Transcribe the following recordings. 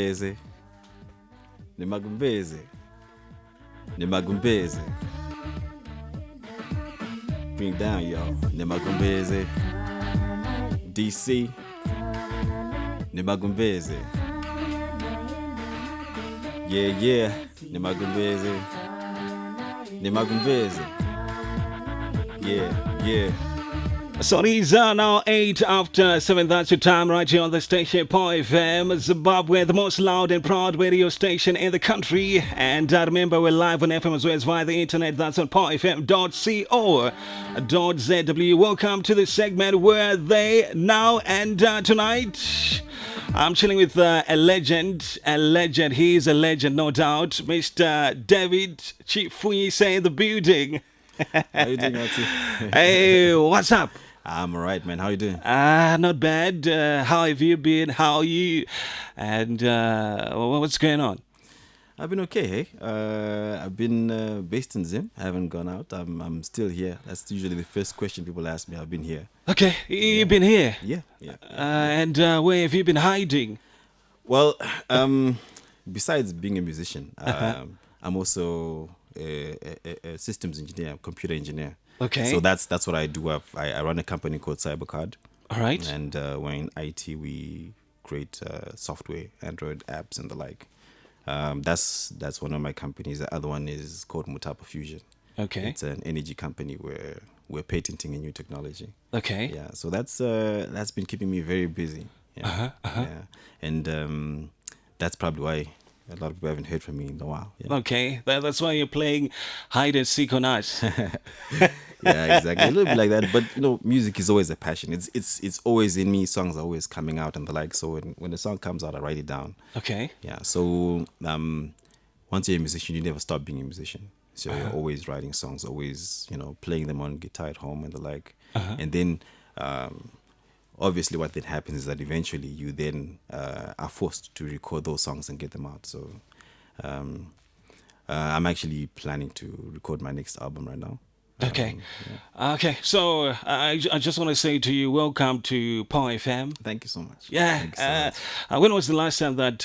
Eze, Nimagumbeze, Nimagumbeze. Bring down, y'all. Nimagumbeze, DC, Nimagumbeze. Yeah, Nimagumbeze, Nimagumbeze. Yeah. So these are now 8 after 7. That's your time right here on the station Point FM, Zimbabwe, the most loud and proud radio station in the country. And remember, we're live on FM as well as via the internet. That's on pointfm.co.zw. Welcome to the segment where they now and tonight. I'm chilling with a legend. He's a legend, no doubt. Mr. David Chifunyise in the building. How you doing, Eltee? Hey, what's up? I'm alright, man. How you doing? Not bad. How have you been? How are you? And what's going on? I've been okay, hey? I've been based in Zim. I haven't gone out. I'm still here. That's usually the first question people ask me. I've been here. Okay, you've been here? Yeah. And where have you been hiding? Well, besides being a musician, I'm also a systems engineer, computer engineer. Okay. So that's what I do. I run a company called Cybercard. All right. And we're in IT. We create software, Android apps, and the like. That's one of my companies. The other one is called Mutapa Fusion. Okay. It's an energy company where we're patenting a new technology. Okay. Yeah. So that's been keeping me very busy. Yeah. Yeah. And that's probably why a lot of people haven't heard from me in a while. Yeah. Okay. That's why you're playing hide and seek on us. Yeah, exactly. A little bit like that. But music is always a passion. It's always in me. Songs are always coming out and the like. So when the song comes out, I write it down. Okay. Yeah. So once you're a musician, you never stop being a musician. So you're always writing songs, always playing them on guitar at home and the like. And then obviously what then happens is that eventually you then are forced to record those songs and get them out. So I'm actually planning to record my next album right now. Okay. Okay. So I just want to say to you, welcome to Power FM. Thank you so much. Yeah. Thank you so much. When was the last time that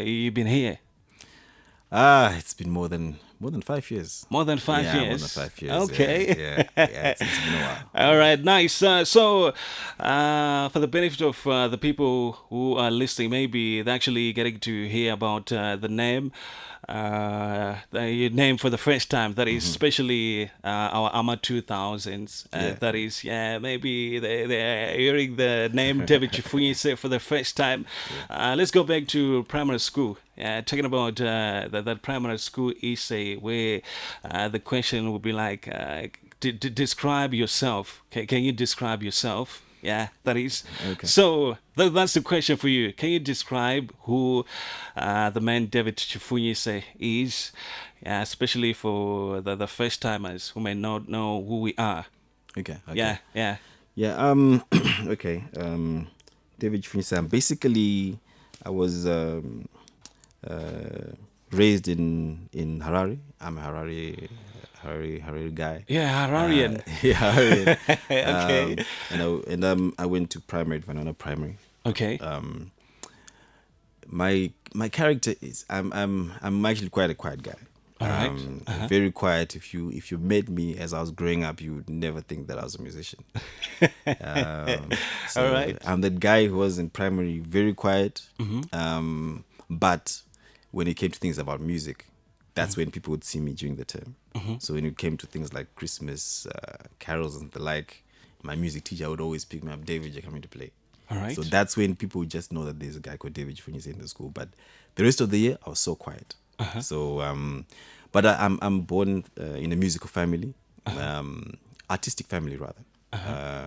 you've been here? It's been more than 5 years. More than 5 years? More than 5 years. Okay. Yeah. It's been a while. All right, nice. So, for the benefit of the people who are listening, maybe they're actually getting to hear about the name, your name for the first time. That is especially our AMA 2000s. That is, maybe they're hearing the name David Chifunyise for the first time. Let's go back to primary school. Talking about that primary school essay where the question would be like, describe yourself. Can you describe yourself? Yeah, that is. Okay. So that's the question for you. Can you describe who the man David Chifunyise is, especially for the first timers who may not know who we are? Okay. Yeah. Okay. David Chifunyise. Basically, I was raised in Harare. I'm a Harare guy. Yeah, Hararian. Hararian. Okay. I went to primary, Vanona Primary. Okay. My character is I'm actually quite a quiet guy. All right. Very quiet. If you met me as I was growing up, you would never think that I was a musician. So All right. I'm that guy who was in primary, very quiet. But when it came to things about music, that's when people would see me during the term. So when it came to things like Christmas, carols and the like, my music teacher would always pick me up, David, you're coming to play. All right. So that's when people would just know that there's a guy called David Chifunyise in the school. But the rest of the year, I was so quiet. So, but I'm born in a musical family, artistic family rather.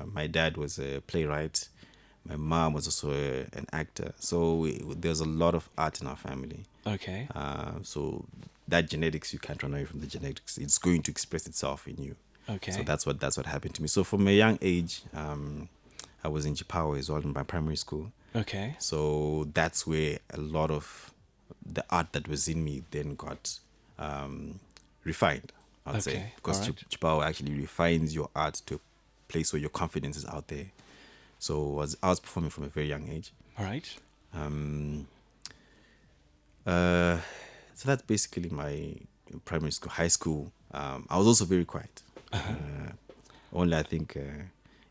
My dad was a playwright. My mom was also an actor. So there's a lot of art in our family. Okay. So that genetics, you can't run away from the genetics. It's going to express itself in you. Okay. So that's what happened to me. So from a young age, I was in Chipawa as well in my primary school. Okay. So that's where a lot of the art that was in me then got refined, I'd say. Because Chipawa actually refines your art to a place where your confidence is out there. So I was performing from a very young age. All right. Uh, so that's basically my primary school. High school, I was also very quiet. Only I think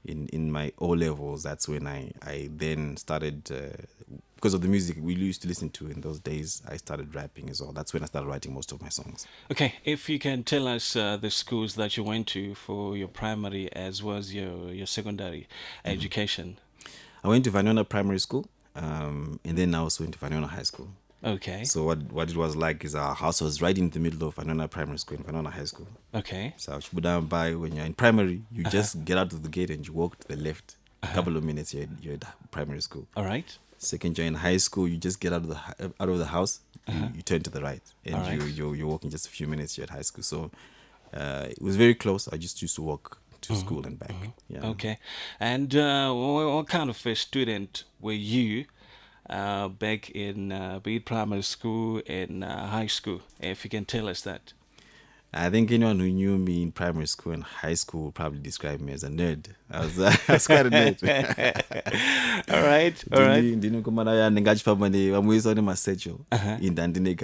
in my O levels, that's when I then started, because of the music we used to listen to in those days, I started rapping as well. That's when I started writing most of my songs. Okay, if you can tell us the schools that you went to for your primary as well as your secondary education. I went to Vanona Primary School, and then I also went to Vanona High School. Okay, So what it was like is our house was right in the middle of Vanona Primary School and Vanona High School. okay, So down by when you're in primary, you just get out of the gate and you walk to the left. A couple of minutes, you're at primary school. all right, Second year in high school, you just get out of the house, you turn to the right, and All right. you're walking just a few minutes. You're at high school, so it was very close. I just used to walk to school and back. Yeah. okay. And what kind of a student were you back in be it primary school and high school? If you can tell us that. I think anyone who knew me in primary school and high school would probably describe me as a nerd. I was quite a nerd. All right, all right. Ndinokomana ndingachifamba vamuyisa nemasecho indandine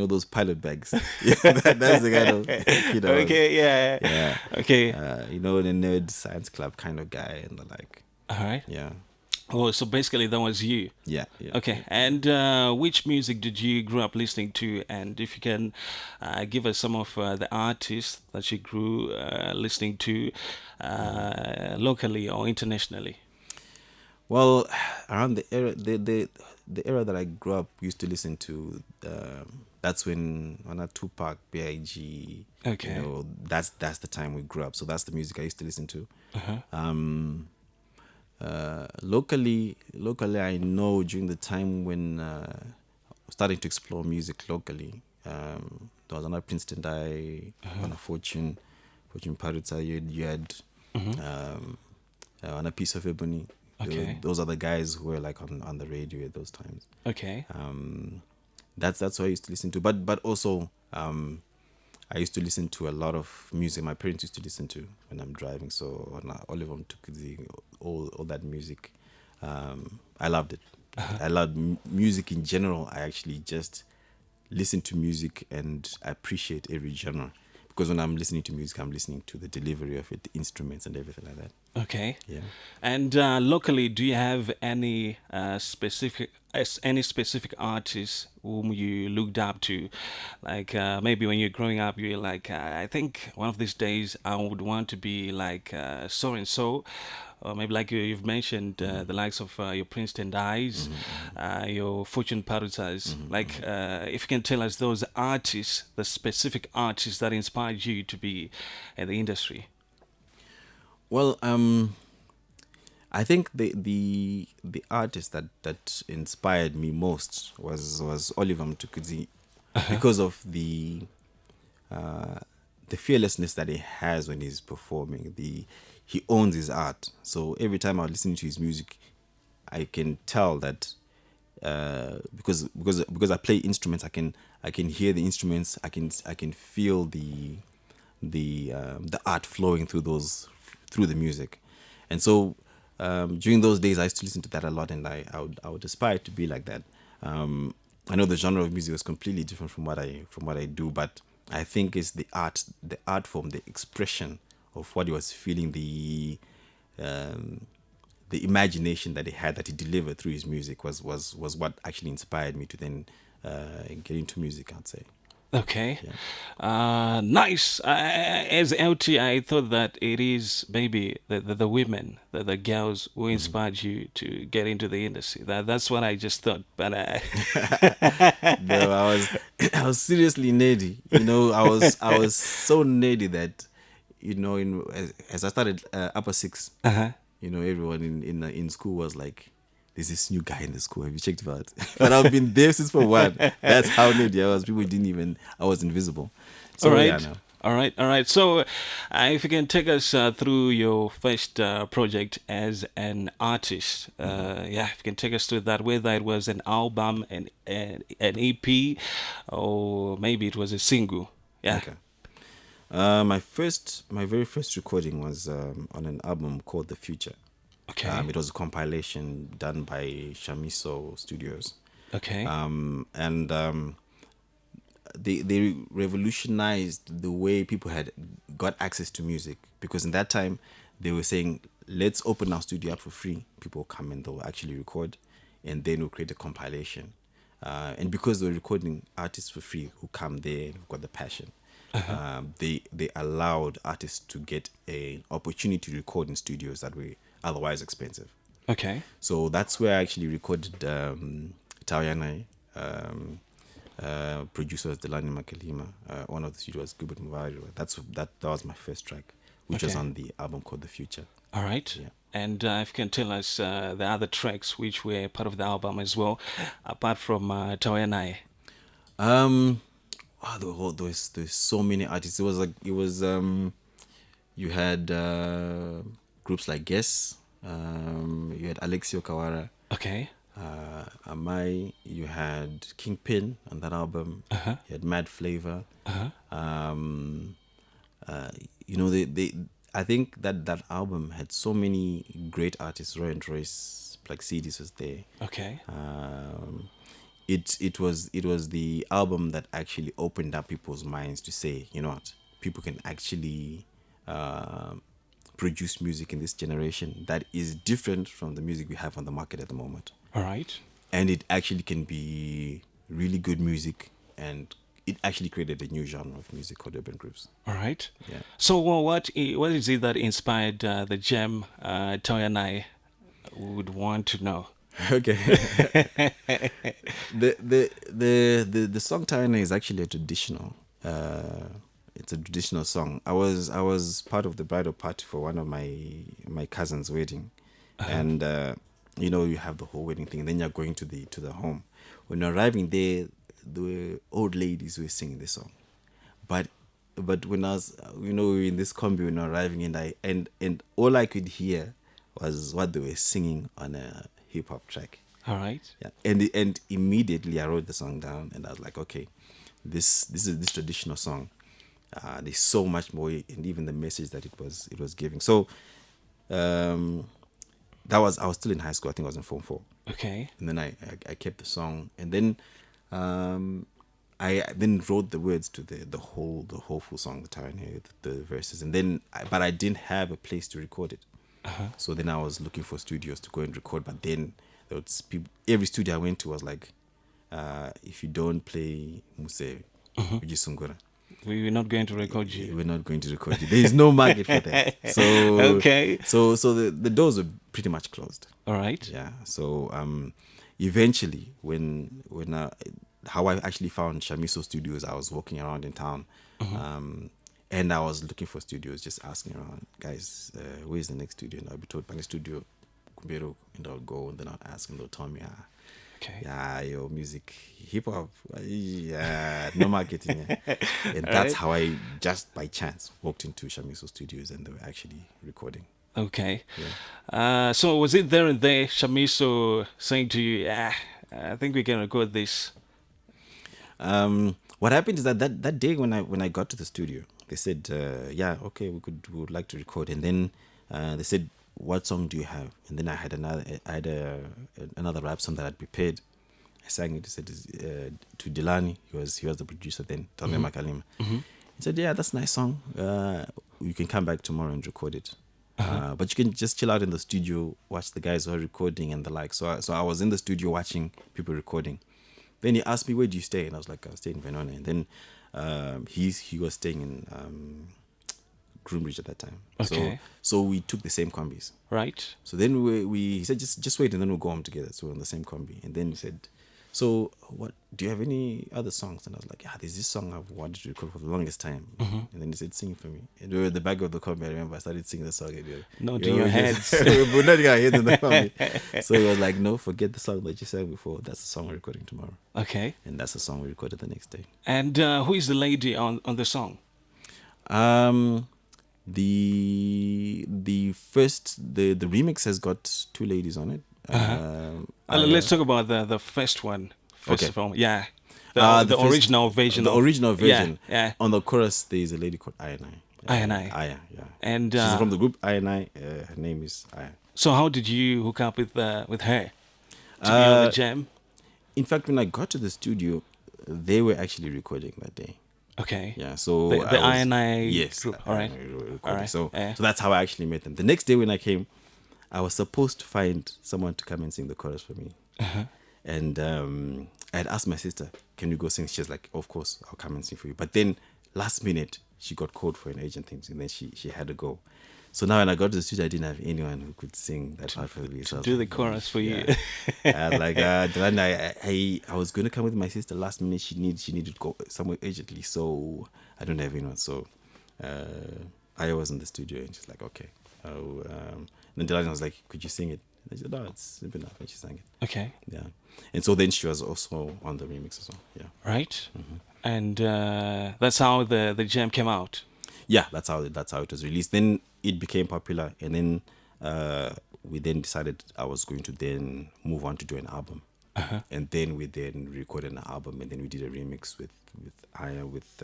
those pilot bags. Yeah, that's the kind of kid I was. Okay, yeah, Yeah. okay, The nerd science club kind of guy and the like. all right. Yeah. Oh, so basically that was you. Yeah. Okay, and which music did you grow up listening to? And if you can give us some of the artists that you grew listening to locally or internationally. Well, around the era, the era that I grew up used to listen to. That's when Tupac, Big. Okay. That's the time we grew up. So that's the music I used to listen to. Locally, I know during the time when starting to explore music locally, there was another Princeton Daye, on a Fortune Paritza. You had on a Piece of Ebony. Okay. Those are the guys who were like on the radio at those times. Okay. That's what I used to listen to. But also I used to listen to a lot of music my parents used to listen to when I'm driving. So all of them took all that music. I loved it. I loved music in general. I actually just listen to music and I appreciate every genre. Because when I'm listening to music, I'm listening to the delivery of it, the instruments and everything like that. Okay. Yeah. And locally, do you have any specific artists whom you looked up to? Like maybe when you're growing up, you're like, I think one of these days I would want to be like so and so. Or maybe like you've mentioned the likes of your Princeton Dyes, your Fortune Parutas. Like if you can tell us those artists, the specific artists that inspired you to be in the industry. Well, I think the artist that inspired me most was Oliver Mtukudzi because of the fearlessness that he has when he's performing. He owns his art. So every time I listen to his music, I can tell that because I play instruments, I can hear the instruments. I can feel the art flowing through the music, and so during those days I used to listen to that a lot, and I would aspire to be like that. I know the genre of music was completely different from what I do, but I think it's the art form, the expression of what he was feeling, the imagination that he had, that he delivered through his music was what actually inspired me to then get into music, I'd say. Okay. Nice. As Eltee, I thought that it is maybe the women, the girls who inspired you to get into the industry. That's what I just thought. But No, I was seriously nerdy. I was so nerdy that as I started upper six, everyone in school was like, there's this new guy in the school. Have you checked it out? But I've been there since for one. That's how nerdy I was. I was invisible. So, all right. Yeah, no. All right. So, if you can take us through your first project as an artist, if you can take us through that, whether it was an album, an EP, or maybe it was a single. Yeah. Okay. My very first recording was on an album called The Future. Okay. It was a compilation done by Shamiso Studios. Okay. And they revolutionized the way people had got access to music, because in that time they were saying, let's open our studio up for free. People come and they'll actually record, and then we'll create a compilation. And because they were recording artists for free who come there, who've got the passion, they allowed artists to get an opportunity to record in studios that were otherwise expensive. Okay. So that's where I actually recorded Tauya Naye. Producer was Delani Makalima. One of the studios, Gubert Muvari. That was my first track, which was Okay. on the album called The Future. All right. Yeah. And if you can tell us the other tracks which were part of the album as well, apart from Tauya Naye. There's so many artists. You had groups like Guess. You had Alexio Kawara. Okay. Amai. You had Kingpin on that album. You had Mad Flavor. I think that album had so many great artists. Roy and Royce, Black CDs was there. Okay. It was the album that actually opened up people's minds to say, you know what, people can actually produce music in this generation that is different from the music we have on the market at the moment. All right. And it actually can be really good music, and it actually created a new genre of music called urban groups. All right. Yeah. So what is it that inspired the gem Tauya Naye? We would want to know. Okay. the song Tauya Naye is actually a traditional. It's a traditional song. I was part of the bridal party for one of my cousin's wedding, and you have the whole wedding thing, and then you're going to the home. When you're arriving there, the old ladies who were singing the song, but when I was, we were in this combi when we were arriving, and all I could hear was what they were singing on a hip hop track. All right. Yeah, and immediately I wrote the song down, and I was like, okay, this is this traditional song. There's so much more, and even the message that it was giving. So, I was still in high school. I think I was in Form 4. Okay. And then I kept the song, and then I then wrote the words to the whole full song, the Tauya Naye, the verses, and then but I didn't have a place to record it. So then I was looking for studios to go and record, but then there was every studio I went to was like, if you don't play Muse, Ujisungura, we're not going to record you. we're not going to record you. There is no market for that. So Okay. So the doors were pretty much closed. All right. Yeah. So eventually, when how I actually found Shamiso Studios, I was walking around in town, and I was looking for studios, just asking around, guys, where's the next studio? And I'll be told, by the studio, Kumbero, and I'll go, and then I'll ask, and they'll tell me, Okay. yeah, your music, hip hop, yeah, no marketing. Yeah. And that's how I, just by chance, walked into Shamiso Studios, and they were actually recording. Okay. So was it there and there, Shamiso saying to you, I think we can record this? What happened is that day when I got to the studio, they said, yeah, okay, we would like to record. And then they said, what song do you have? And then I had another rap song that I'd prepared. I sang it. He said, to Delani, he was the producer then, Tauya Makalima. He said, yeah, that's a nice song. You can come back tomorrow and record it. But you can just chill out in the studio, watch the guys who are recording and the like. So I was in the studio watching people recording. Then he asked me, where do you stay? And I was like, I stay in Venona. And then he was staying in Groombridge at that time. Okay. So we took the same combis. Right. So then he said, just wait, and then we'll go home together. So we're on the same combi. And then he said, so what, do you have any other songs? And I was like, there's this song I've wanted to record for the longest time. And then he said, sing it for me. And we were at the back of the combi. I remember I started singing the song. Nodding your heads. We're nodding our heads in the combi. So he was like, no, forget the song that you sang before. That's the song we're recording tomorrow. Okay. And that's the song we recorded the next day. And who is the lady on the song? The first the remix has got two ladies on it. Let's talk about the first one. First Okay. of all, yeah. The first- original version. The original version. Yeah. On the chorus, there is a lady called Tauya Naye. Tauya Naye. Aya, yeah. And she's from the group Tauya Naye. Her name is Aya. so how did you hook up with her to be on the jam? In fact, when I got to the studio, they were actually recording that day. Okay. Yeah, so The Tauya Naye yes, group. All right. recording. All right. So Yeah. so that's how I actually met them. The next day when I came, I was supposed to find someone to come and sing the chorus for me. And I had asked my sister, "Can you go sing?" She's like, "Of course, I'll come and sing for you." But then last minute, she got called for an agent thing, and then she had to go. So now when I got to the studio, I didn't have anyone who could sing that part for me. So I was Do the like, chorus for you. I was like, then I was going to come with my sister last minute. She needed to go somewhere urgently, so I don't have anyone. So I was in the studio, and she's like, okay. Then Delana was like, could you sing it? And I said, no, it's simple enough. And she sang it. Okay. Yeah. And so then she was also on the remix as well. Yeah. Right. And that's how the jam came out. Yeah, that's how it was released. Then it became popular, and then we then decided I was going to then move on to do an album, and then we then recorded an album, and then we did a remix with Aya with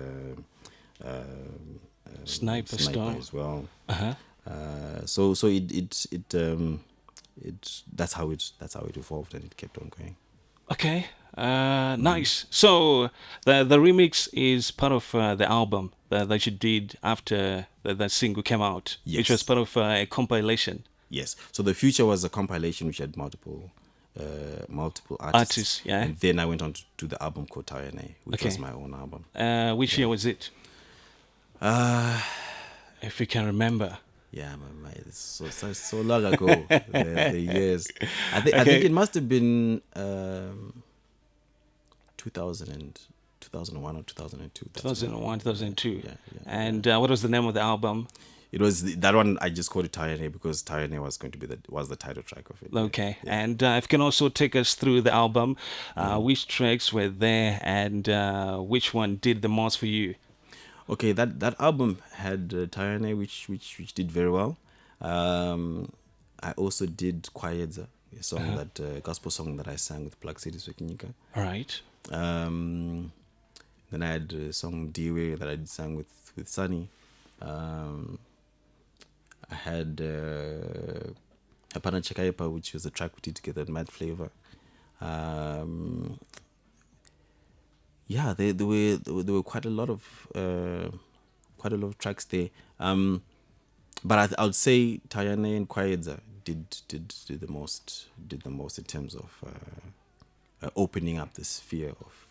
Sniper Stone as well. Uh-huh. So that's how it evolved, and it kept on going. Okay. Nice. So the remix is part of the album that you did after that single came out, which Yes. was part of a compilation. Yes. So the Future was a compilation which had multiple artists. Yeah. And then I went on to do the album called Tauya Naye, which Okay. was my own album. Which year was it? If you can remember. Yeah, it's so long ago. the years. I think it must have been 2001 or 2002. 2001, 2002. Yeah. And what was the name of the album? It was that one. I just called it Tauya Naye because Tauya Naye was going to be the title track of it. Okay. Yeah. And if you can also take us through the album, which tracks were there and which one did the most for you? Okay, that album had Tauya Naye, which did very well. I also did Kwayedza, a song that gospel song that I sang with Plug City Swekinika. All right. Then I had a song Diwe that I sang with Sunny. I had Hapana Chekaipa, which was a track we did together with Mad Flavor. Yeah, there were quite a lot of tracks there. But I would say Tauya Naye and Kwayedza did the most in terms of opening up the sphere of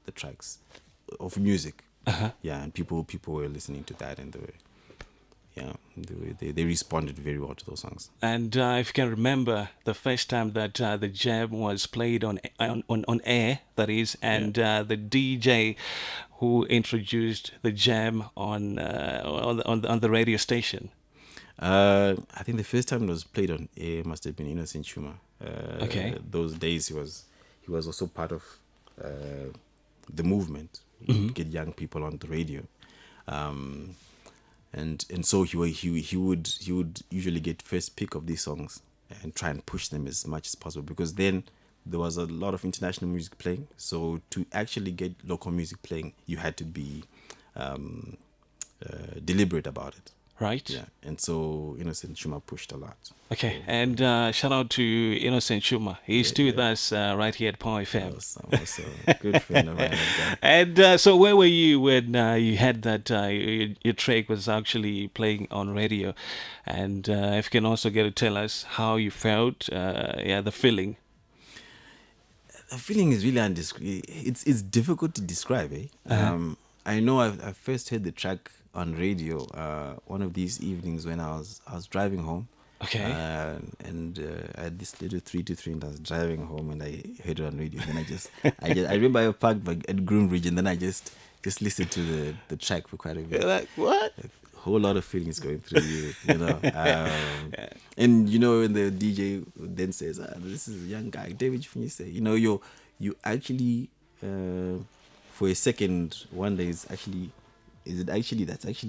the tracks of music. Yeah, and people were listening to that, and they responded very well to those songs. And if you can remember the first time that the jam was played on air, that is, and the DJ who introduced the jam on the radio station. I think the first time it was played on air must have been Innocent Chuma. Okay. Those days he was also part of the movement. Get young people on the radio. And so he would usually get first pick of these songs and try and push them as much as possible, because then there was a lot of international music playing. So to actually get local music playing, you had to be deliberate about it. Right. Yeah, and so Innocent Chuma pushed a lot. Okay, and shout out to Innocent Chuma. He's still with us right here at Power FM. Also a good friend of mine. And so where were you when you had that your track was actually playing on radio? And if you can also get to tell us how you felt, the feeling. The feeling is really it's difficult to describe, eh? I know I first heard the track on radio one of these evenings when I was driving home. Okay. And I had this little 323 and I was driving home and I heard it on radio. And then I remember I parked at Groombridge, and then I just listened to the track for quite a bit. You're like, what? A whole lot of feelings going through you, you know. And you know, when the DJ then says, "This is a young guy, David Chifunyise," you know, you actually for a second wonder, that's actually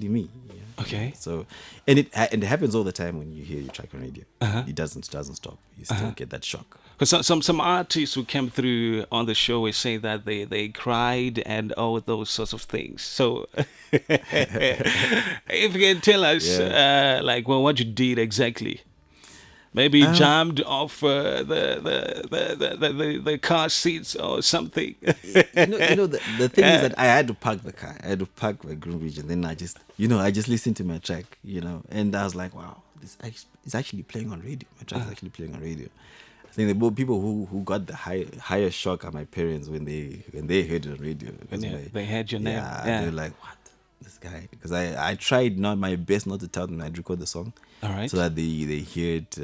me? Yeah. Okay. So, and it happens all the time when you hear your track on radio. It doesn't stop. You still get that shock. Because some artists who came through on the show will say that they cried and all those sorts of things. So, if you can tell us, what you did exactly. Maybe jammed off the car seats or something. The thing is that I had to park the car. I had to park my Greenwich, and then I just listened to my track, and I was like, wow, this is actually playing on radio. My track is actually playing on radio. I think the people who got the higher shock are my parents when they heard it on radio. They heard your name. Yeah, they're like, what? This guy, because I tried not my best not to tell them I'd record the song, all right, so that they hear it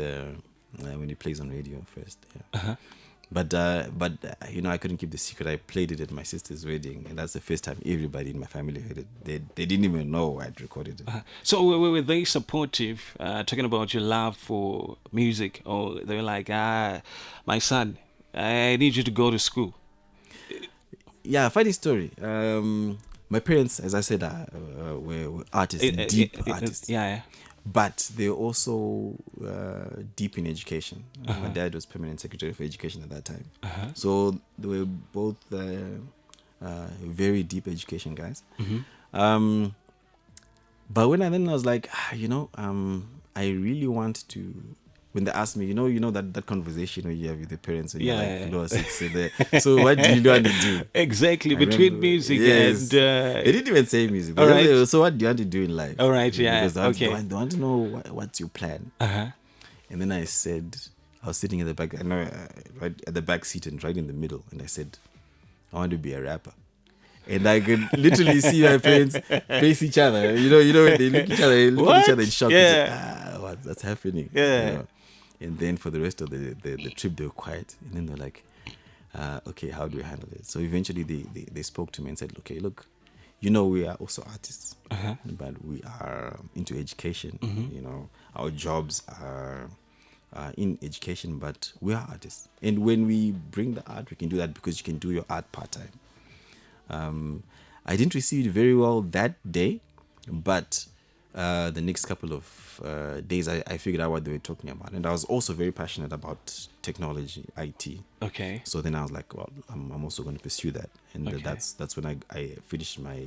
when it plays on radio first. Yeah. But I couldn't keep the secret. I played it at my sister's wedding, and that's the first time everybody in my family heard it. They didn't even know I'd recorded it. So were they supportive? Talking about your love for music, or they were like, my son, I need you to go to school. Yeah, funny story. My parents, as I said, were artists, deep artists. Yeah. But they're also deep in education. My dad was permanent secretary for education at that time. So they were both very deep education guys. But when I was like, I really want to. When they asked me, that conversation you have with your parents when you're like 6, so what do you want to do? Exactly, between music and... They didn't even say music. All right. So what do you want to do in life? All right, yeah. Because they want to know what's your plan. And then I said, I was sitting at the back, right at the back seat and right in the middle, and I said, I want to be a rapper. And I could literally see my parents face each other. When they look at each other in shock. Yeah. What's happening? Yeah. And then for the rest of the trip, they were quiet. And then they're like, okay, how do we handle it? So eventually they spoke to me and said, okay, look, we are also artists, but we are into education. Our jobs are in education, but we are artists. And when we bring the art, we can do that because you can do your art part-time. I didn't receive it very well that day, but the next couple of days, I figured out what they were talking about. And I was also very passionate about technology, IT. Okay. So then I was like, well, I'm also going to pursue that. And that's when I finished my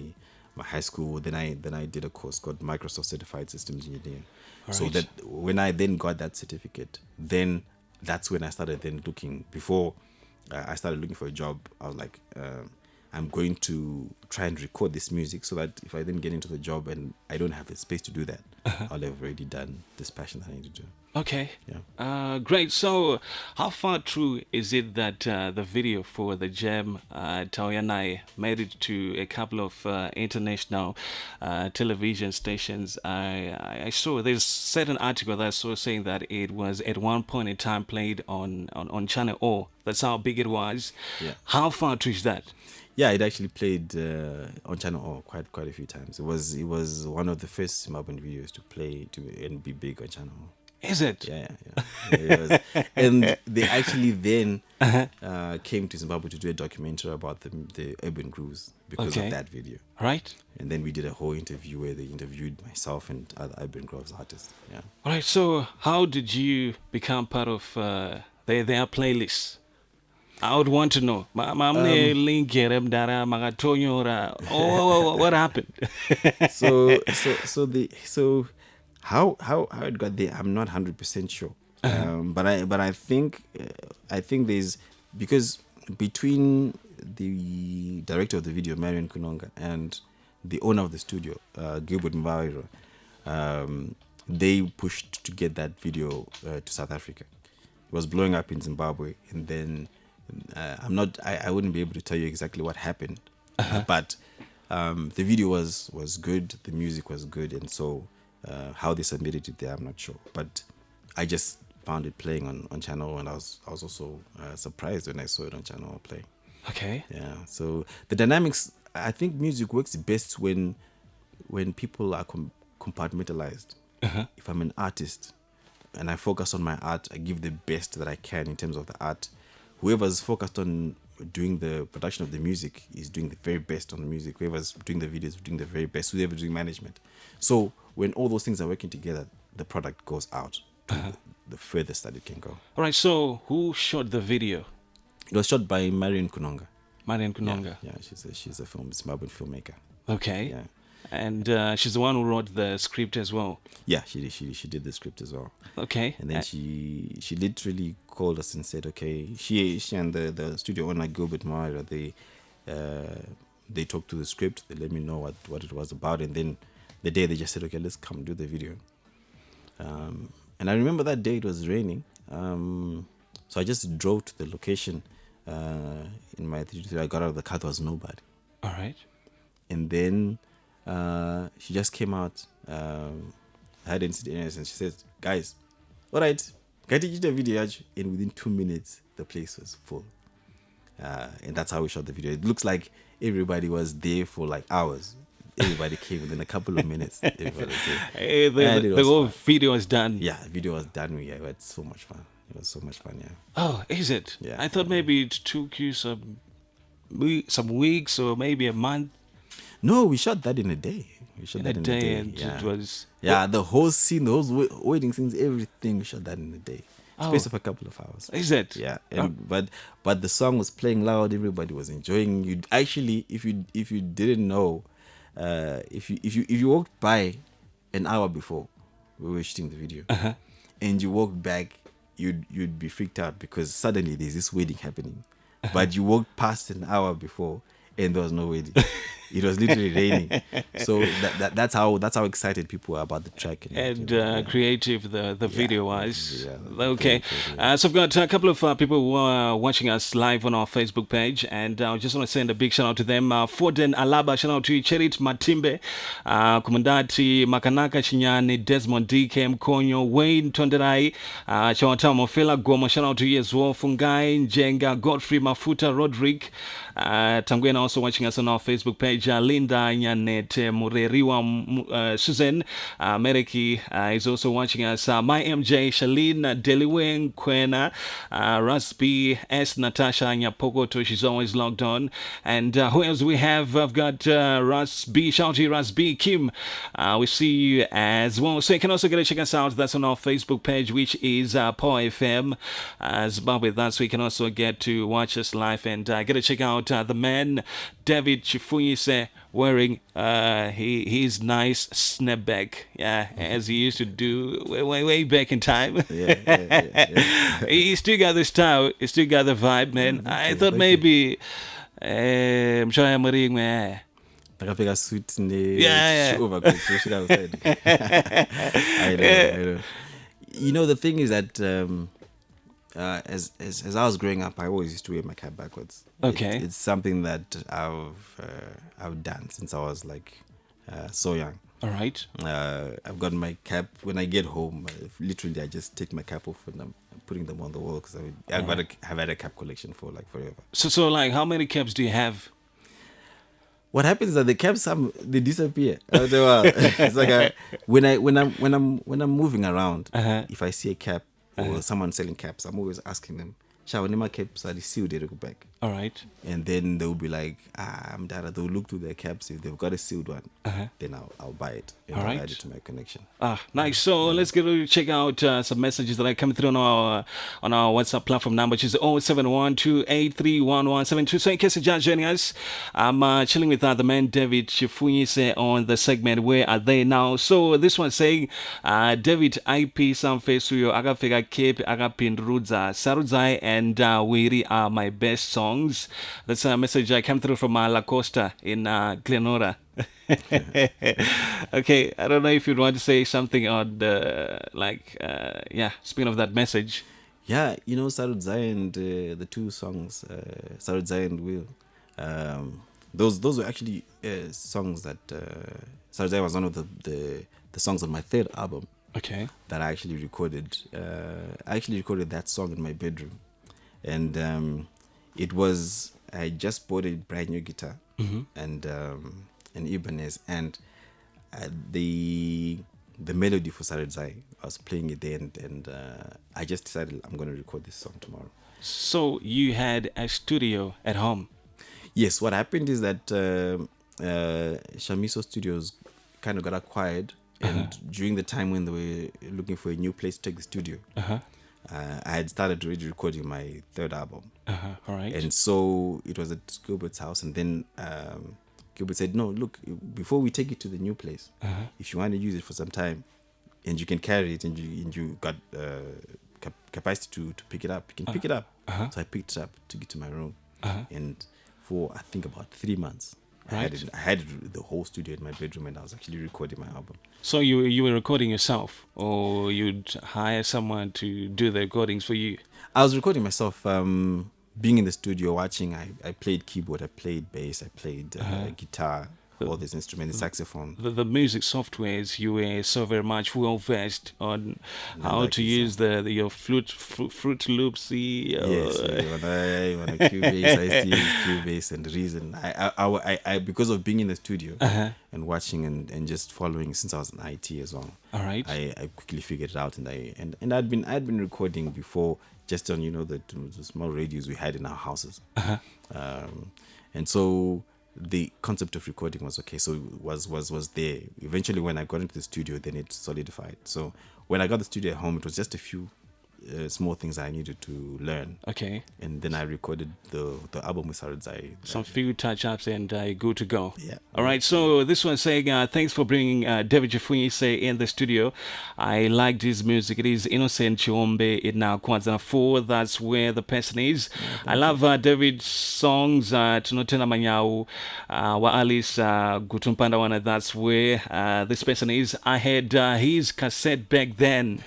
high school. Then I did a course called Microsoft Certified Systems Engineer. Right. So that when I then got that certificate, then that's when I started then looking. Before I started looking for a job, I was like, I'm going to try and record this music so that if I then get into the job and I don't have the space to do that, I'll have already done this passion that I need to do. Okay. Yeah. Great. So how far true is it that the video for the gem Tauya Naye made it to a couple of international television stations? I saw there's certain article that I saw saying that it was at one point in time played on Channel O. That's how big it was. Yeah. How far true is that? Yeah, it actually played on Channel O quite a few times. It was one of the first Zimbabwean videos to play and be big on Channel O. Is it? Yeah. It was. And they actually then came to Zimbabwe to do a documentary about the urban grooves because of that video. Right. And then we did a whole interview where they interviewed myself and other urban grooves artists. Yeah. All right. So how did you become part of their playlist? I would want to know. What happened? So how it got there, I'm not 100% sure. But I think there's, because between the director of the video, Marion Kunonga, and the owner of the studio, Gilbert Mbairo, they pushed to get that video to South Africa. It was blowing up in Zimbabwe, and then I wouldn't be able to tell you exactly what happened, but the video was good, the music was good, and so how they submitted it there, I'm not sure. But I just found it playing on Channel, and I was also surprised when I saw it on Channel playing. Okay. Yeah. So the dynamics, I think music works best when people are compartmentalized. If I'm an artist and I focus on my art, I give the best that I can in terms of the art. Whoever's focused on doing the production of the music is doing the very best on the music. Whoever's doing the videos is doing the very best. Whoever's doing management. So when all those things are working together, the product goes out to the furthest that it can go. All right. So who shot the video? It was shot by Marion Kunonga. Marion Kunonga. Yeah, she's a Zimbabwean filmmaker. Okay. Yeah. And she's the one who wrote the script as well. Yeah, she did the script as well. Okay. And then she literally called us and said, okay, she and the studio owner Gilbert Moira, they talked to the script, they let me know what it was about, and then the day they just said, okay, let's come do the video. And I remember that day it was raining, so I just drove to the location in my 323. I got out of the car, there was nobody. All right. And then she just came out, I had incident, and she says, guys, all right, can I take you to the video? And within 2 minutes, the place was full. And that's how we shot the video. It looks like everybody was there for like hours. Everybody came within a couple of minutes. The whole video was done. Yeah, the video was done. Yeah, it was so much fun. It was so much fun, yeah. Oh, is it? Yeah. I thought maybe it took you some weeks or maybe a month. No, we shot that in a day. We shot that in a day. And yeah. it was... Yeah, the whole scene, the whole wedding scenes, everything, we shot that in a day. Space of a couple of hours. Is it? Yeah. And, but the song was playing loud, everybody was enjoying. You actually, if you didn't know, if you walked by an hour before we were shooting the video, and you walked back, you'd be freaked out because suddenly there's this wedding happening. But you walked past an hour before and there was no wedding. It was literally raining. So that's how excited people were about the track. And creative the video was. Yeah, okay. So I've got a couple of people who are watching us live on our Facebook page, and I just want to send a big shout out to them. Foden Alaba, shout out to you. Cherit Matimbe, Kumandati Makanaka Chinyani, Desmond DK Mkonyo, Wayne Tonderai, Chawata Mofela Goma, shout out to you as well. Fungai Njenga, Godfrey Mafuta, Rodrick, Tangwena also watching us on our Facebook page. Linda Nyanete Mureriwa, Susan Mereki is also watching us. My MJ, Shalina Deliweng Kwena, Rasby S, Natasha Nyapokoto, she's always logged on. And who else we have? I've got Rasby, Shouty Rasby Kim. We see you as well. So you can also get to check us out. That's on our Facebook page, which is Power FM Zimbabwe. That's where you can also get to watch us live and get to check out the man David Chifunyise wearing his nice snapback, as he used to do way back in time. He still got the style, he still got the vibe, man. I thought maybe I'm sure I'm wearing my suit I know. You know, the thing is that as I was growing up, I always used to wear my cap backwards. Okay. It's something that I've done since I was like so young. All right. I've got my cap when I get home. Literally, I just take my cap off and I'm putting them on the wall because I've had a cap collection for like forever. So like, how many caps do you have? What happens is that the caps they disappear. It's like when I'm moving around, if I see a cap or someone selling caps, I'm always asking them, "Shawanima caps are sealed they go back." All right. And then they'll be like, I'm data. They'll look through their caps. If they've got a sealed one, then I'll buy it and I'll add it to my connection. Nice. So let's get to check out some messages that are coming through on our WhatsApp platform number, which is 0712831172. So in case you're just joining us, I'm chilling with the man David Chifunyise on the segment Where Are They Now? So this one's saying, David IP Samfesuyo Agafega Cape Agapinrudza Sarudzai and Wiri are my best songs. That's a message I came through from La Costa in Glenora. Okay, I don't know if you'd want to say something on speaking of that message. Yeah, you know, Sarudzai and the two songs, Sarudzai and Will, those were actually songs that Sarudzai was one of the songs on my third album. Okay. That I actually recorded. I actually recorded that song in my bedroom, and I just bought a brand new guitar and an Ibanez, and the melody for Sarudzai, I was playing it there, and I just decided I'm going to record this song tomorrow. So you had a studio at home? Yes. What happened is that Shamiso Studios kind of got acquired, and during the time when they were looking for a new place to take the studio, I had started already recording my third album. All right. And so it was at Gilbert's house, and then Gilbert said, no, look, before we take it to the new place, if you want to use it for some time, and you can carry it, and you got capacity to pick it up, you can pick it up. So I picked it up, took it to my room, and for I think about 3 months, I had the whole studio in my bedroom, and I was actually recording my album. So you were recording yourself, or you'd hire someone to do the recordings for you? I was recording myself. Being in the studio, watching. I played keyboard, I played bass, I played guitar, all these instruments, the saxophone. The music softwares, you were so very much well versed on how to use your Fruit Loops. Yes, when I Cubase, I used to use Cubase and Reason. I because of being in the studio and watching and just following since I was in IT as well. All right. I quickly figured it out, and I'd been recording before, just on the small radios we had in our houses, and so the concept of recording was okay. So it was there. Eventually, when I got into the studio, then it solidified. So when I got the studio at home, it was just a few small things I needed to learn. Okay. And then I recorded the album with Sarudzai. Some few touch-ups and good to go. Yeah. All right. So this one saying, thanks for bringing David Chifunyise in the studio. I liked his music. It is Innocent Chiombe in Kwanzaa 4. That's where the person is. Yeah, I love David's songs. Tunotena Manyau, Wa Alice, Gutumpanda Wana. That's where this person is. I had his cassette back then.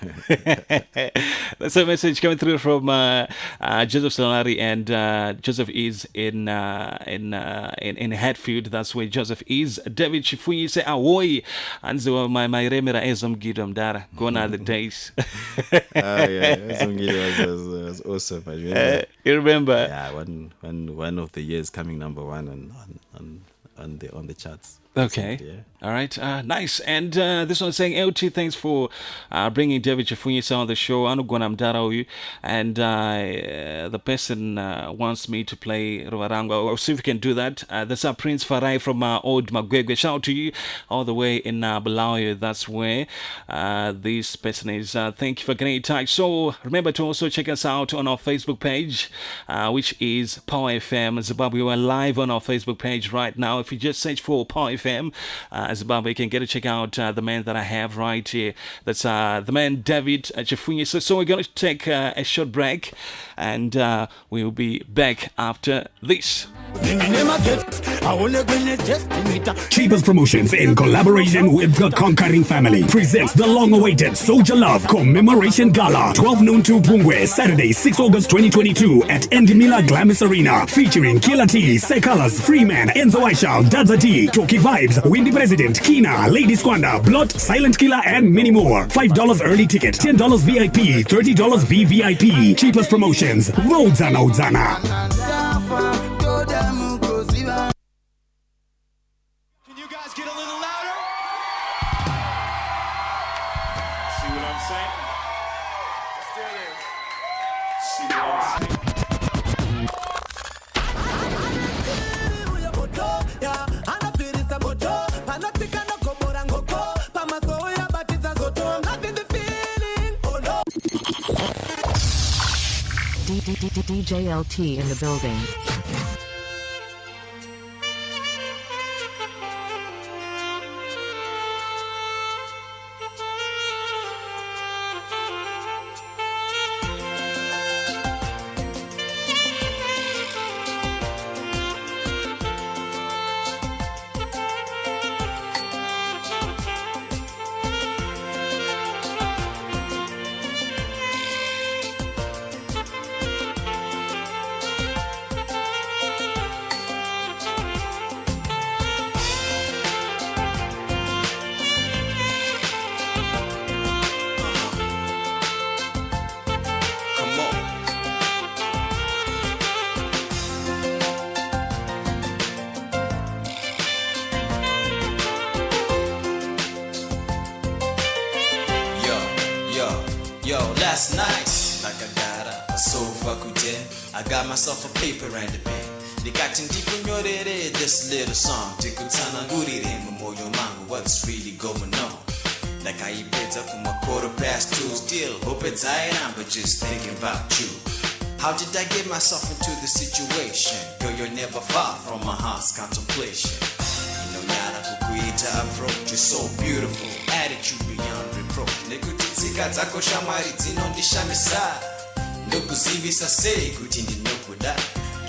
That's a message coming through from Joseph Solari, and Joseph is in Hatfield. That's where Joseph is. David Chifunyise Awoi Anziwa my remera Ezomgido Mdara. Gone are the days. Yeah, Ezomgido was awesome. I remember. You remember? Yeah, one of the years coming number one on the charts. Okay. Yeah. All right. Nice. And this one saying, Eltee, thanks for bringing David Chifunyise on the show. And the person wants me to play Ruaranga. I'll see if we can do that. That's Prince Farai from Old Magwegwe. Shout out to you all the way in Bulawayo. That's where this person is. Thank you for getting in touch. So remember to also check us out on our Facebook page, which is Power FM Zimbabwe. We're live on our Facebook page right now. If you just search for Power FM Zimbabwe, you can get to check out the man that I have right here. That's the man David Chifunyise. So we're going to take a short break, and we'll be back after this. Cheapest Promotions, in collaboration with the Conquering Family, presents the long-awaited Soldier Love Commemoration Gala, 12 noon to Pungwe, Saturday, 6 August 2022 at Endimila Glamis Arena, featuring Killer T, Sekalas, Freeman, Enzo Aisha, Dadza T, Toki Vibes, Windy President, Kina, Lady Squander, Blot, Silent Killer, and many more. $5 early ticket, $10 VIP, $30 VVIP. Cheapest Promotions, Vodzana Udzana. Can you guys get a little louder? See what I'm saying? Let's do this. See what I'm saying? DJ Eltee in the building. Last night, like I got up, a sofa kujen. I got myself a paper and a pen. They got in deep in your this little song. Tikutana guri moyo mangu, what's really going on? Like I eat better from a 2:15. Still hope it's I but just thinking about you. How did I get myself into this situation? Girl, you're never far from my heart's contemplation. to approach. You're so beautiful, attitude beyond reproach. Nekutitsika dzako shamwari dzinondishamisa, ndokuzivisa sei kuti ndinokuda.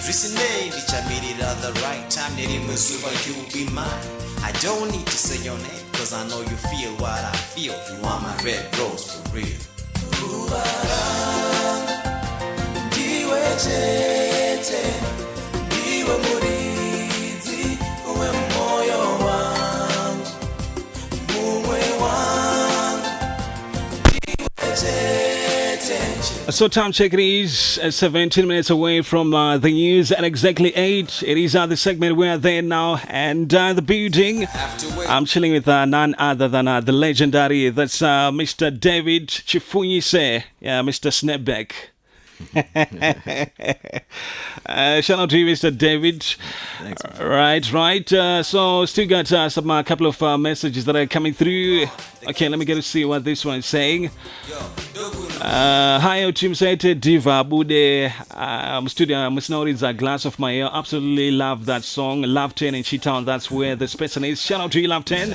Zvisinei ndichamirira the right time, nerimwe zuva you'll be mine. I don't need to say your name, cause I know you feel what I feel. You are my red rose for real. Ndiwe chete, ndiwe muridzi, uwe moyo wangu, mumwe wangu, ndiwe chete. So time check, it is 17 minutes away from the news at exactly 8. It is the segment we are there now and the building. I'm chilling with none other than the legendary, that's Mr. David Chifunyise, Mr. Snapback. Shout out to you, Mr. David. Thanks, Right. So still got some couple of messages that are coming through. Okay, let me get to see what this one is saying. Hi, Team Saite Diva Bude. Studio Musnori's A Glass of My Air. Absolutely love that song. Love 10 in Cheetown. That's where this person is. Shout out to you, Love 10.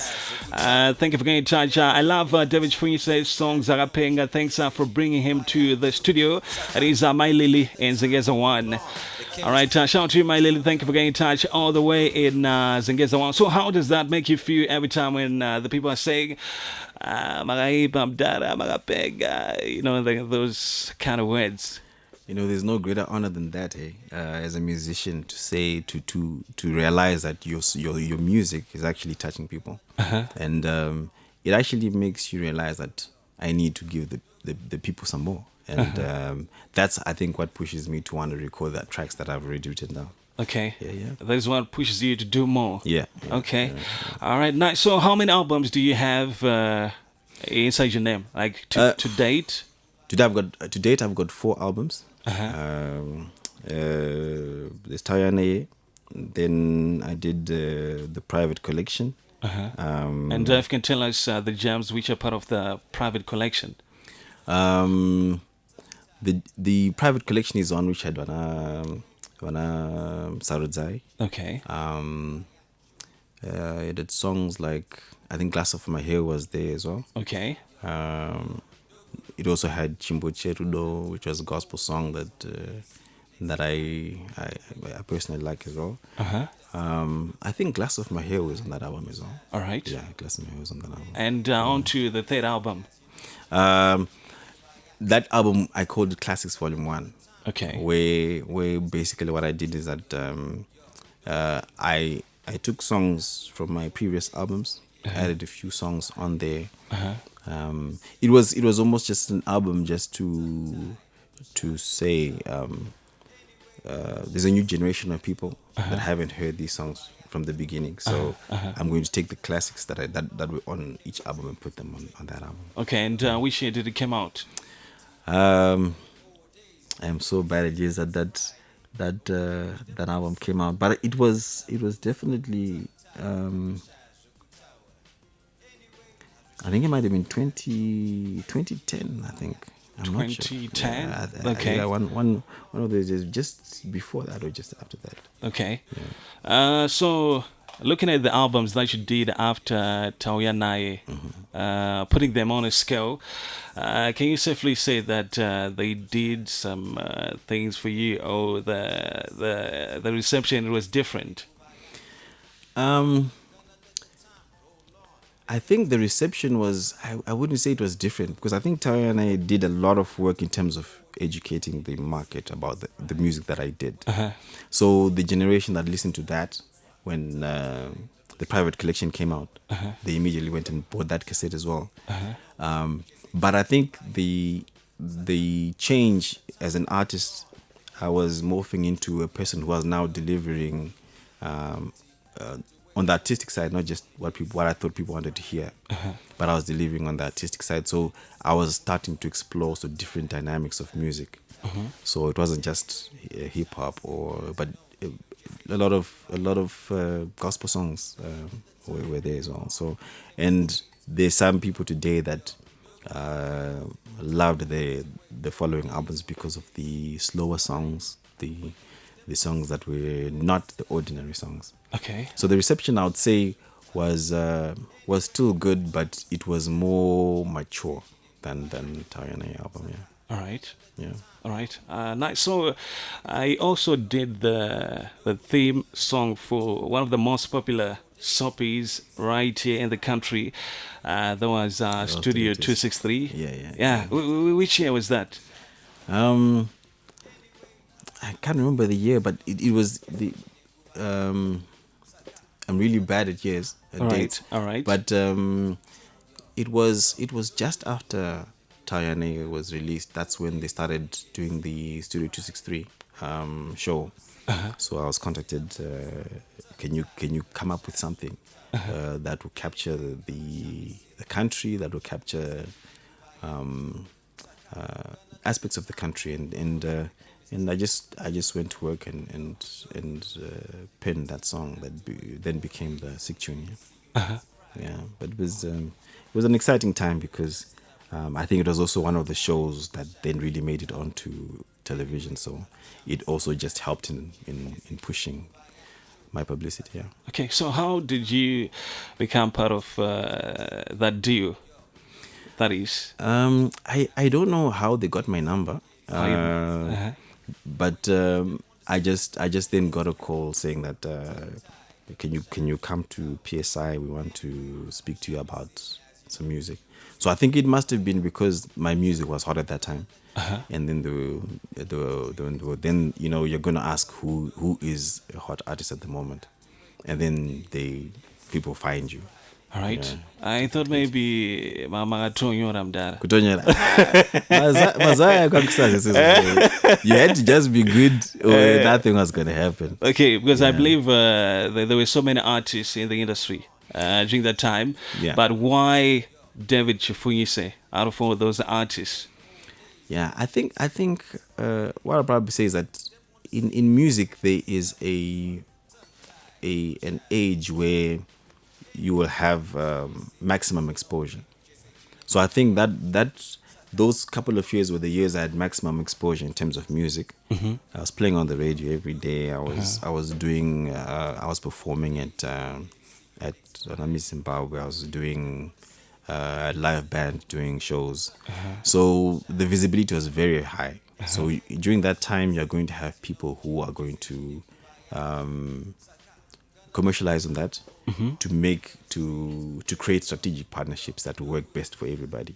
Thank you for getting in touch. I love David Chifunyise's song Zarapenga. Thanks for bringing him to the studio. It is My Lily in Zingeza 1. All right, shout out to you, My Lily. Thank you for getting in touch all the way in Zingeza 1. So how does that make you feel every time when the people are saying Magaiba, Mdara, Magapega, you know, those kind of words? You know, there's no greater honor than that, as a musician, to say, to realize that your music is actually touching people. And it actually makes you realize that I need to give the people some more. And that's, I think, what pushes me to want to record that tracks that I've already written down. Okay. Yeah. That is what pushes you to do more. Yeah. Okay. All right. Nice. So how many albums do you have inside your name? Like to date? To date, I've got 4 albums. There's Tauya Naye. Then I did the private collection. And if you can tell us the gems which are part of the private collection. The private collection is on which had Wana Sarudzai. Okay. I did songs like, I think Glass of My Hair was there as well. Okay. It also had Chimbo Cherudo, which was a gospel song that I personally like as well. I think Glass of My Hair was on that album as well. All right. Yeah, Glass of My Hair was on that album. And on to the third album. That album, I called it Classics Volume 1. Okay. Where basically what I did is that I took songs from my previous albums, added a few songs on there. It was almost just an album just to say there's a new generation of people that haven't heard these songs from the beginning. So I'm going to take the classics that were on each album and put them on that album. Okay, and which year did it come out? I'm so bad at years that album came out, but it was definitely I think it might have been 2010. I think. I'm 2010. Not sure. Okay. Yeah, one of those is just before that or just after that. Okay. Yeah. So looking at the albums that you did after Tauya Naye, putting them on a scale, can you safely say that they did some things for you, or the reception was different? I think the reception was, I wouldn't say it was different, because I think Tauya Naye did a lot of work in terms of educating the market about the music that I did. So the generation that listened to that, when the private collection came out, they immediately went and bought that cassette as well. But I think the change as an artist, I was morphing into a person who was now delivering on the artistic side, not just what I thought people wanted to hear, but I was delivering on the artistic side. So I was starting to explore different dynamics of music. So it wasn't just hip hop, but a lot of gospel songs were there as well. So, and there's some people today that loved the following albums because of the slower songs, the songs that were not the ordinary songs. Okay. So the reception, I would say, was still good, but it was more mature than Tauya Naye album. Yeah. All right. Yeah. All right. Nice. So I also did the theme song for one of the most popular soapies right here in the country. That was Studio 263. Yeah. Which year was that? I can't remember the year, but it was the. I'm really bad at years, at dates. All right. But it was just after Tauya Naye was released. That's when they started doing the Studio 263 show. So I was contacted. Can you come up with something that will capture the country, that will capture aspects of the country, and I just went to work and penned that song that then became the sick tune. Yeah, but it was an exciting time because I think it was also one of the shows that then really made it onto television. So it also just helped in pushing my publicity. Yeah. Okay, so how did you become part of that deal? That is, I don't know how they got my number, but I just then got a call saying that can you come to PSI? We want to speak to you about some music. So I think it must have been because my music was hot at that time, and then then you're gonna ask who is a hot artist at the moment, and then people find you. All right. Yeah. I thought maybe Mama Tauya Naye. Kutonyera. You had to just be good or nothing was going to happen. Okay, because I believe there were so many artists in the industry during that time. Yeah. But why David Chifunyise out of all those artists? Yeah, I think what I'll probably say is that in music there is an age where you will have maximum exposure. So I think that those couple of years were the years I had maximum exposure in terms of music. I was playing on the radio every day. I was performing at Anami Zimbabwe. I was doing a live band, doing shows. So the visibility was very high. So during that time, you're going to have people who are going to commercialize on that, to create strategic partnerships that will work best for everybody,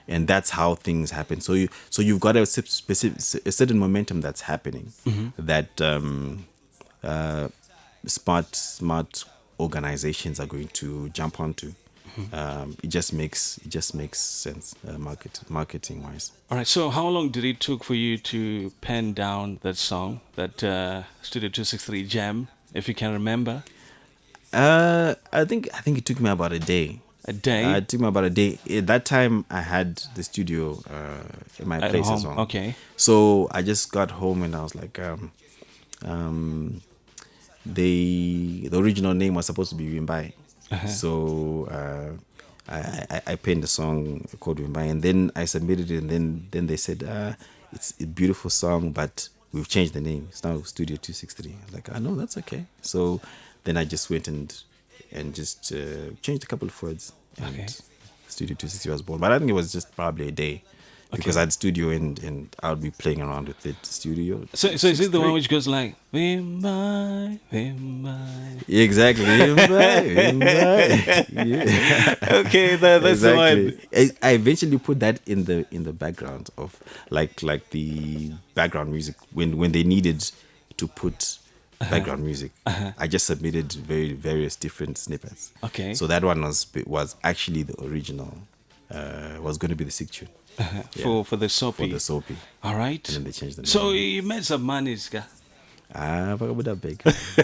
and that's how things happen. So you've got a certain momentum that's happening that smart organizations are going to jump onto. It just makes sense marketing wise. All right. So how long did it took for you to pen down that song, that Studio 263 jam? If you can remember. I think it took me about a day. A day? It took me about a day. At that time, I had the studio in my place home. as well. Okay. So I just got home and I was like, the original name was supposed to be Wimbai. So I penned a song called Wimbai, and then I submitted it, and then they said, it's a beautiful song, but we've changed the name. It's now Studio 263. I was like, no, that's okay. So then I just went and just changed a couple of words. And Studio 263 was born. But I think it was just probably a day. Because I had studio and I would be playing around with the studio. So is it the one which goes like, Wimbai, Wimbai? Exactly. Wimbai, Wimbai. Yeah. Okay, that's exactly. The one. I eventually put that in the background of like the background music when they needed to put background music. I just submitted various different snippets. Okay. So that one was actually the original. Was going to be the sick tune. For the soapy. For the soapy. All right. And then they changed the name. So you made some money, guy. I would have big.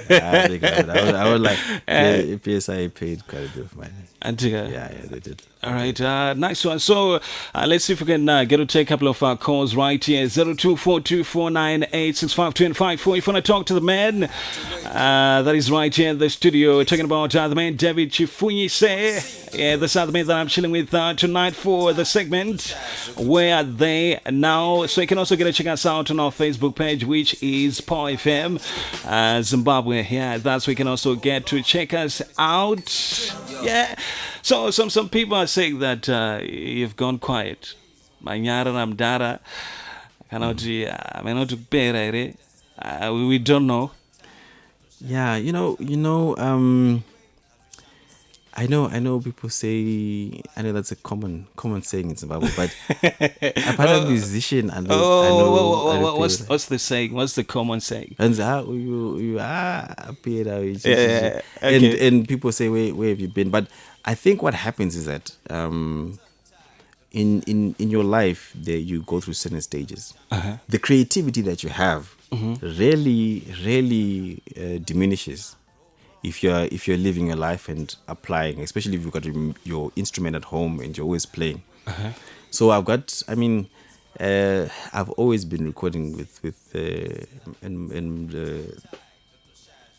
I would like PSI paid quite a bit of money. Yeah, they did. All right, nice one. So let's see if we can get to take a couple of calls right here. 024249865254. If you want to talk to the man, that is right here in the studio. We're talking about the man David Chifunyise. Yeah, this is the man that I'm chilling with tonight for the segment Where Are They Now? So you can also get to check us out on our Facebook page, which is Paul FM. FM, Zimbabwe. Yeah, that's where you can also get to check us out. Yeah. So some people are saying that you've gone quiet. Manyara Namdara. We don't know. Yeah, I know people say, I know that's a common saying in Zimbabwe, but apart from musician, I know what's the saying? What's the common saying? And you Yeah, okay. and people say, where have you been? But I think what happens is that in your life, you go through certain stages. The creativity that you have really diminishes if you're living your life and applying, especially if you've got your instrument at home and you're always playing. So I've always been recording with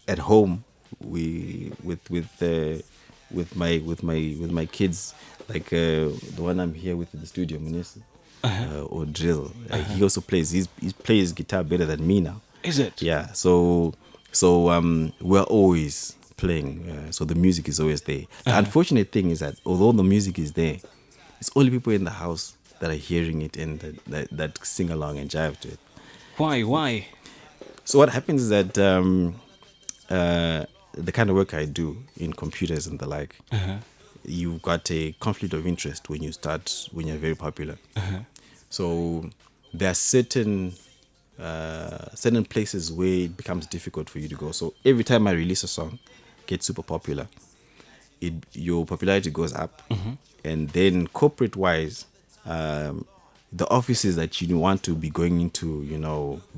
at home with my kids, like the one I'm here with in the studio, Munisi, or Drill. He also plays. He plays guitar better than me now. Is it? Yeah. So we're always playing. So the music is always there. The unfortunate thing is that although the music is there, it's only people in the house that are hearing it and that sing along and jive to it. Why? So what happens is that the kind of work I do in computers and the like, you've got a conflict of interest when you're very popular. So there are certain places where it becomes difficult for you to go. So every time I release a song, gets super popular, your popularity goes up, and then corporate-wise, the offices that you want to be going into,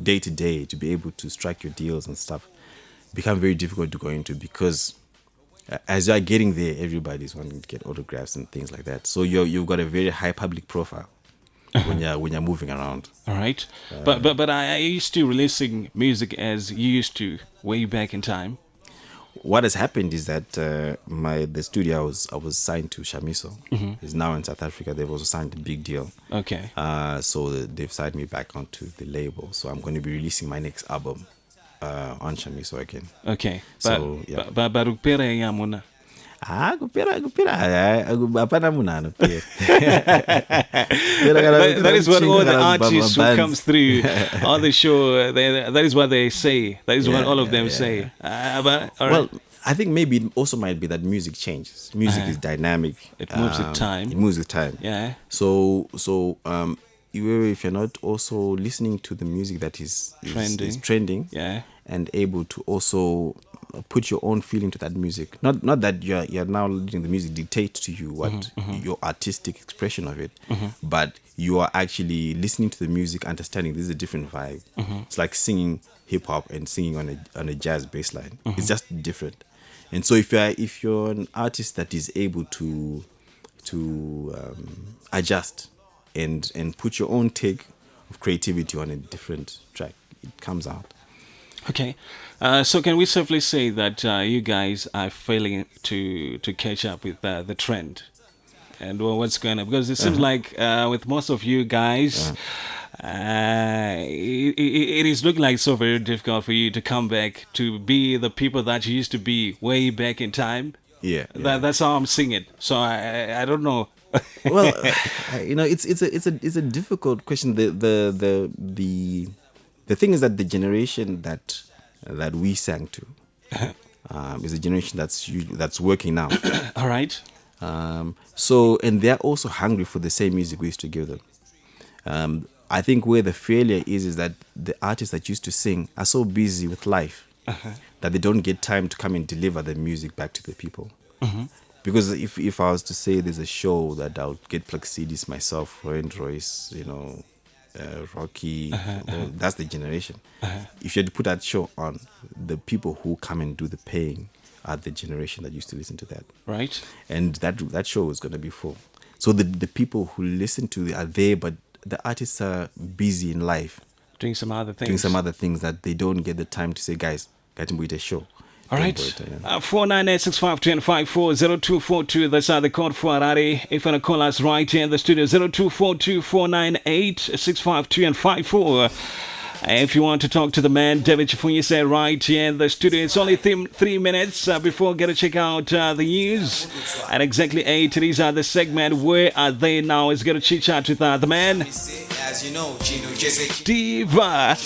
day to day, to be able to strike your deals and stuff, become very difficult to go into because as you're getting there, everybody's wanting to get autographs and things like that. So you've got a very high public profile when you're moving around. All right, but I used to releasing music as you used to way back in time. What has happened is that the studio I was signed to, Shamiso, is now in South Africa. They've also signed a big deal. Okay. So they've signed me back onto the label. So I'm going to be releasing my next album on Shamiso again. Okay. So yeah. But kupera yamuna. Apana munano. That is what all the artists who comes through on the show, that is what they say. That is what all of them say. But, well, I think maybe it also might be that music changes. Music is dynamic. It moves with time. It moves with time. Yeah. So if you're not also listening to the music that is trending, yeah, and able to also put your own feeling to that music, not that you're now letting the music dictate to you what your artistic expression of it, but you are actually listening to the music, understanding this is a different vibe. It's like singing hip hop and singing on a jazz bass line. It's just different. And so if you're an artist that is able to adjust and put your own take of creativity on a different track, it comes out. Okay, so can we safely say that you guys are failing to catch up with the trend and what's going on? Because it seems like with most of you guys, it is looking like so very difficult for you to come back to be the people that you used to be way back in time. Yeah. That's how I'm seeing it. So I don't know. Well, it's a difficult question. The thing is that the generation that we sang to is a generation that's working now. All right. So and they're also hungry for the same music we used to give them. I think where the failure is that the artists that used to sing are so busy with life that they don't get time to come and deliver the music back to the people. Because if I was to say there's a show that I'll get Plaxides, myself, Roy and Royce, Rocky, that's the generation. If you had to put that show on, the people who come and do the paying are the generation that used to listen to that. Right. And that show is going to be full. So the people who listen to it are there, but the artists are busy in life. Doing some other things that they don't get the time to say, guys, get him with a show. All right. 498-652-254-0242. That's the code for Harare. If you want to call us right here in the studio, 0242-498-652-54. If you want to talk to the man, David Chifunyise, right here in the studio, it's only 3 minutes before get to check out the news. At exactly 8, these are the segment. Where are they now? It's going to chit chat with the man, As you know, Gino Jesse. Diva.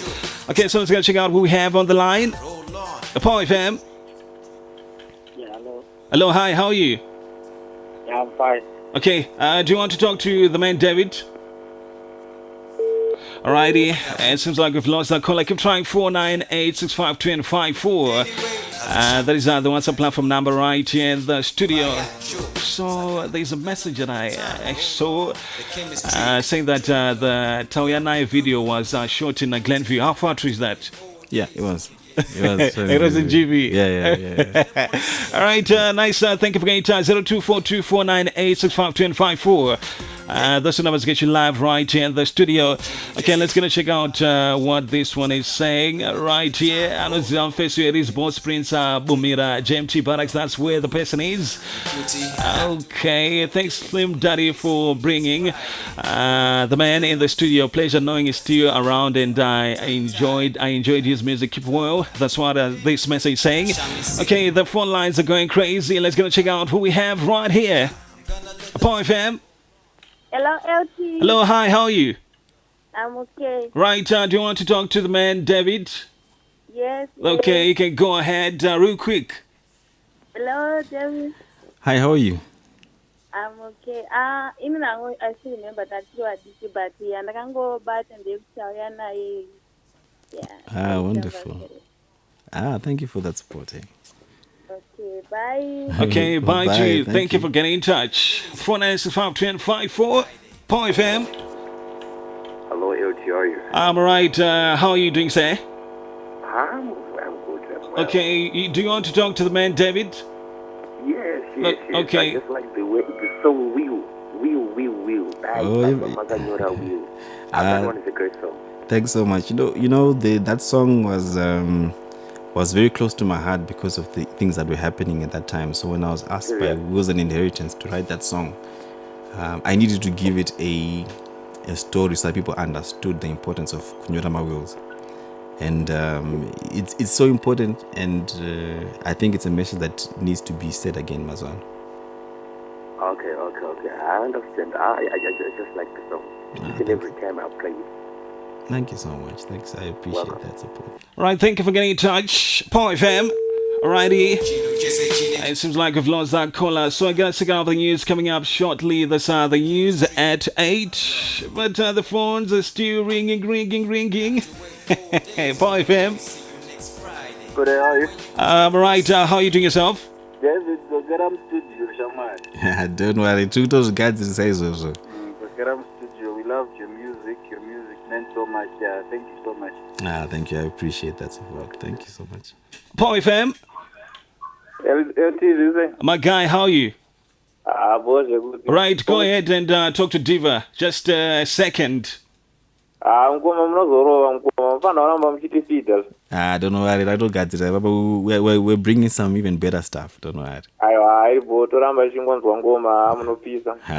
Okay, so let's go check out who we have on the line. Roll on. Paul FM. Yeah, hello. Hello, hi, how are you? Yeah, I'm fine. Okay, do you want to talk to the man, David? Alrighty, it seems like we've lost that call. I keep trying 498652054. That is the WhatsApp platform number right here in the studio. So there's a message that I saw saying that the Tauya Naye video was shot in Glenview. How far is that? Yeah, it was. It was in GB. Yeah. All right, nice. Thank you for getting in touch. 024249865254. Those two numbers get you live right here in the studio. Okay, let's gonna check out what this one is saying right here. I know it's on Facebook. It is Boss Prince Bumira JMT Barracks. That's where the person is. Okay, thanks Slim Daddy for bringing the man in the studio. Pleasure knowing he's still around, and I enjoyed his music. Keep well. That's what this message is saying. Okay, the phone lines are going crazy. Let's go check out who we have right here. Paul FM. Hello, Eltee. Hello, hi, how are you? I'm okay. Right, do you want to talk to the man, David? Yes. Okay, yes. you can go ahead real quick. Hello, David. Hi, how are you? I'm okay. Even I still remember that you are busy, but I can go back and they Tauya Naye. Yeah. Wonderful. Thank you for that support. Okay, bye. Okay, bye to you. Thank Thank you you for getting in touch. 4965254 Paul FM. Hello, Eltee, how are you? I'm alright. How are you doing, sir? I'm good as well. Okay, do you want to talk to the man, David? Yes. Okay. I just like the way the song Will. That one is a great song. Thanks so much. You know, that song was very close to my heart because of the things that were happening at that time. So when I was asked by Wills and Inheritance to write that song, I needed to give it a story so that people understood the importance of Kunyorama Wills. And it's so important, and I think it's a message that needs to be said again, Mazwan. Okay. I understand. I just like the song. Each and every time I play it. Thank you so much. Thanks. I appreciate that support. Right, thank you for getting in touch. Paul FM. Alrighty. It seems like we've lost that caller. So I'm going to check out the news coming up shortly. This the news at 8. But the phones are still ringing. Paul FM. Good, how are you? Alright, how are you doing yourself? David, Gogaram Studio, Shaman. Don't worry. Two those guys say so. Gogaram Studio, we love your music. Your music meant so much. Thank you so much. Thank you. I appreciate that support. Thank you so much. Paul FM. Eltee, My guy, how are you? boss, good. Right, go ahead and talk to Diva. Just a second. Don't worry. I don't got it. We're bringing some even better stuff. Don't worry.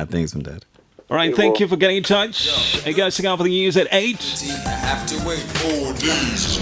Thanks, Dad. All right, thank you for getting in touch. You guys sing out for the news at 8. I have to wait 4 days.